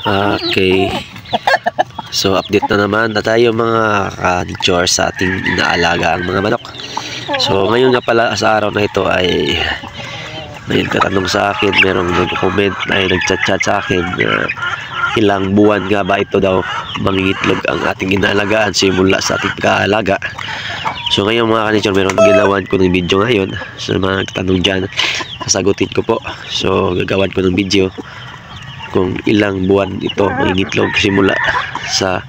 Okay. So update na naman na tayo mga ka-nature sa ating inaalaga ang mga manok. So ngayon nga pala sa araw na ito ay may nagtatanong sa akin, merong nag-comment ay nag-chat sa akin ilang buwan nga ba ito daw mangingitlog ang ating inaalagaan simula sa ating pag-aalaga. So ngayon mga ka-nature, meron ginawan ko ng video ngayon. So mga nagtatanong dyan, sasagutin ko po. So gagawan ko ng video kung ilang buwan ito mangingitlog simula sa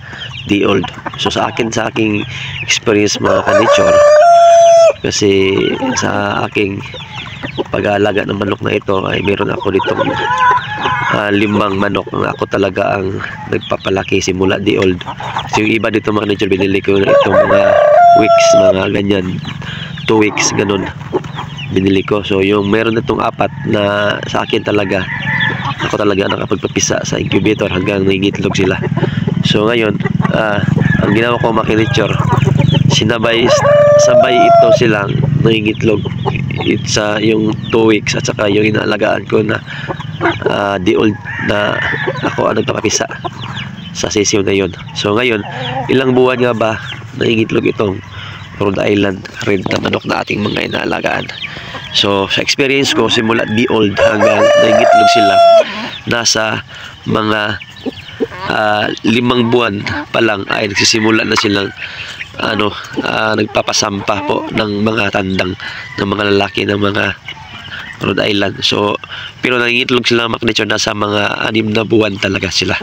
day old. So sa aking experience mga ka-nature, kasi sa aking pag-aalaga ng manok na ito ay meron ako ditong 5 manok na ako talaga ang nagpapalaki simula day old. So yung iba dito mga ka-nature, binili ko na itong mga weeks, mga ganyan 2 weeks ganun binili ko. So yung meron na itong 4 na sa akin talaga, ako talaga nakapagpapisa sa incubator hanggang nangingitlog sila. So ngayon ang ginawa ko mga ka-nature, sabay ito silang nangingitlog sa yung 2 weeks at saka yung inaalagaan ko na day old na ako ang nagpapapisa sa session na yun. So ngayon, ilang buwan nga ba nangingitlog itong Rhode Island Red na manok na ating mga inaalagaan? So sa experience ko, simula day old hanggang nangingitlog sila, nasa mga 5 buwan pa lang ay nagsisimula na silang nagpapasampa po ng mga tandang ng mga lalaki ng mga Rhode Island. So pero nangingitlog sila mga ka-nature, nasa mga 6 na buwan talaga sila,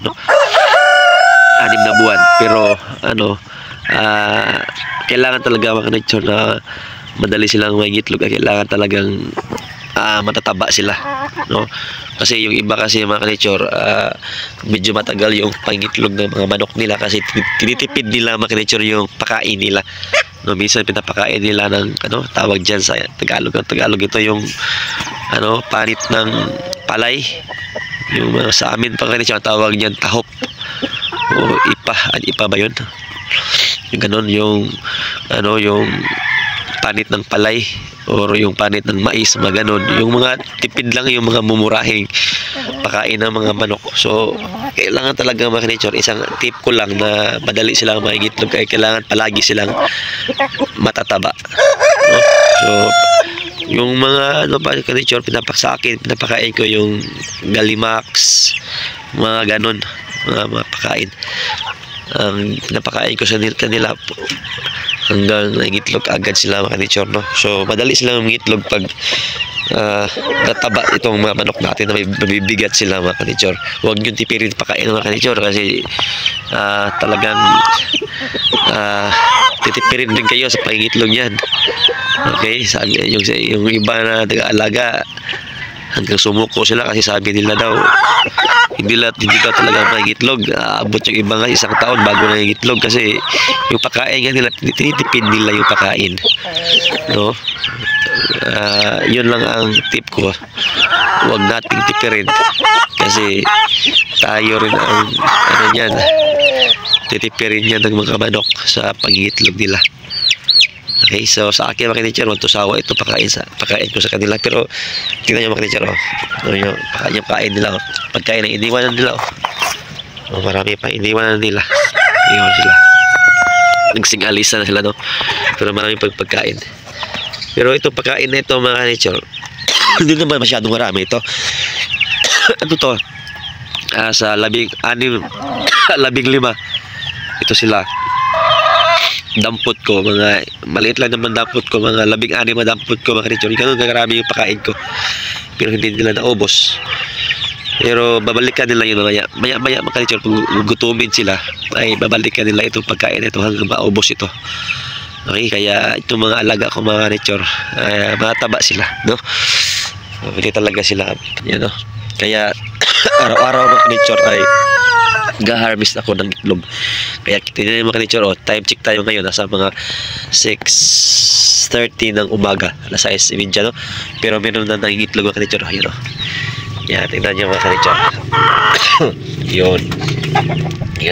no? 6 na buwan, pero kailangan talaga mga ka-nature na madali silang mangingitlog. Kailangan talagang matataba sila, no? Kasi yung iba kasi mga ka-nature, medyo matagal yung pangitlog ng mga manok nila kasi tinitipid nila mga ka-nature yung pakain nila, no? Minsan pinapakain nila ng tawag dyan sa Tagalog ito yung panit ng palay. Yung sa amin pa ka-nature tawag niyan tahop o ipa ba yun? Yung ganon, yung panit ng palay or yung panit ng mais, mga ganon. Yung mga tipid lang, yung mga mumurahing pakain ng mga manok. So kailangan talaga mga ka-nature, isang tip ko lang na madali silang mangingitlog ay kailangan palagi silang matataba, no? So yung mga ka-nature, pinapakain ko yung Galimax, mga ganon, mga pakain ang pinapakain ko sa kanila hanggang nangitlog agad sila mga ka-nature, no? So madali silang mangitlog pag nataba itong mga manok natin na may mabibigat sila mga ka-nature. Huwag nyo tipirin pakain mga ka-nature kasi talagang titipirin din kayo sa pangingitlog yan. Okay, sabi yung iba na nag-aalaga hanggang sumuko sila kasi sabi nila daw hindi daw talaga mangingitlog. Abot yung iba nga 1 taon bago nangingitlog kasi yung pakain nga nila, tinitipid nila yung pakain, no? Yun lang ang tip ko, huwag nating tipirin kasi tayo rin ang titipirin yan ng mga manok sa pangingitlog nila. Okay, so sa akin mga ka-nature, want to sawa ito pakain ko sa kanila. Pero tingnan nyo mga ka-nature, yung pakain nila, pagkain na iniwanan nila, marami pa iniwanan nila, iwan sila, nagsing-alisa na sila, no? Pero marami pagkain. Pero ito pagkain na ito mga ka-nature, hindi naman masyadong marami ito. To sa 15 ito sila dampot ko, mga maliit lang naman dampot ko, mga 16 na dampot ko mga ka-nature. Ganun karami yung pakain ko, pero hindi nila naubos. Pero babalikan nila yun maya mga ka-nature. Pag gutumin sila ay babalikan nila itong pagkain ito hanggang maubos ito. Okay, kaya itong mga alaga ko mga ka-nature, mataba sila, no? Hindi talaga sila yan, no? Kaya araw-araw mga ka-nature ay ga-harvest ako ng itlog. Kaya tingnan mga ka-nature, time check tayo ngayon, nasa mga 6:30 ng umaga, alas 6:30, no? Pero meron na nangingitlog mga ka-nature, yun, no? Yan, tingnan nyo mga ka-nature. Yun,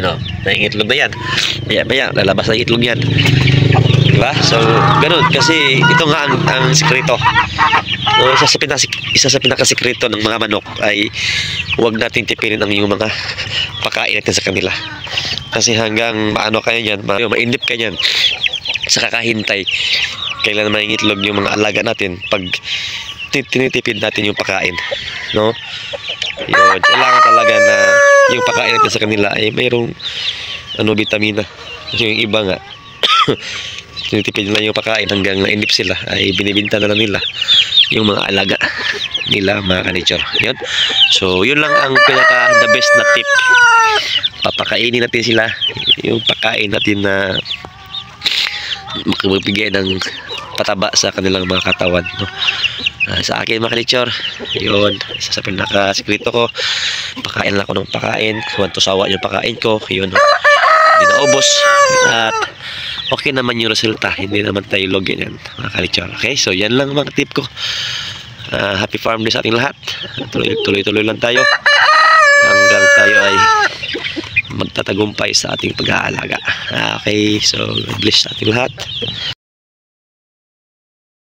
no? Nangingitlog na yan. Maya lalabas na itlog yan, diba? So ganun, kasi ito nga ang sekreto No, isa sa pinakasikreto ng mga manok ay huwag nating tipirin ang yung mga pakain natin sa kanila. Kasi hanggang maano kayo yan, mainip kayo yan sa kakahintay kailan naman yung itlog yung mga alaga natin pag tinitipid natin yung pakain, no? Yun, kailangan talaga na yung pakain natin sa kanila ay mayroong vitamina. Kasi yung iba nga tinitipid nila yung pakain hanggang nainip sila ay binibinta na lang nila yung mga alaga nila, mga ka-nature. Yun. So yun lang ang pinaka the best na tip. Papakainin natin sila yung pakain natin na magbibigay ng pataba sa kanilang mga katawan, no? Sa akin mga ka-nature, yun, isa sa pinaka-sikrito ko, pakain lang ako ng pakain, huwag to sawa yung pakain ko, yun, no? Hindi na ubos at okay naman yung resulta, hindi naman tayo login yan, mga ka-nature. Okay, so yan lang mga tip ko. Happy farm day sa ating lahat. Tuloy-tuloy lang tayo hanggang tayo ay magtatagumpay sa ating pag-aalaga. Okay, so God bless sa ating lahat.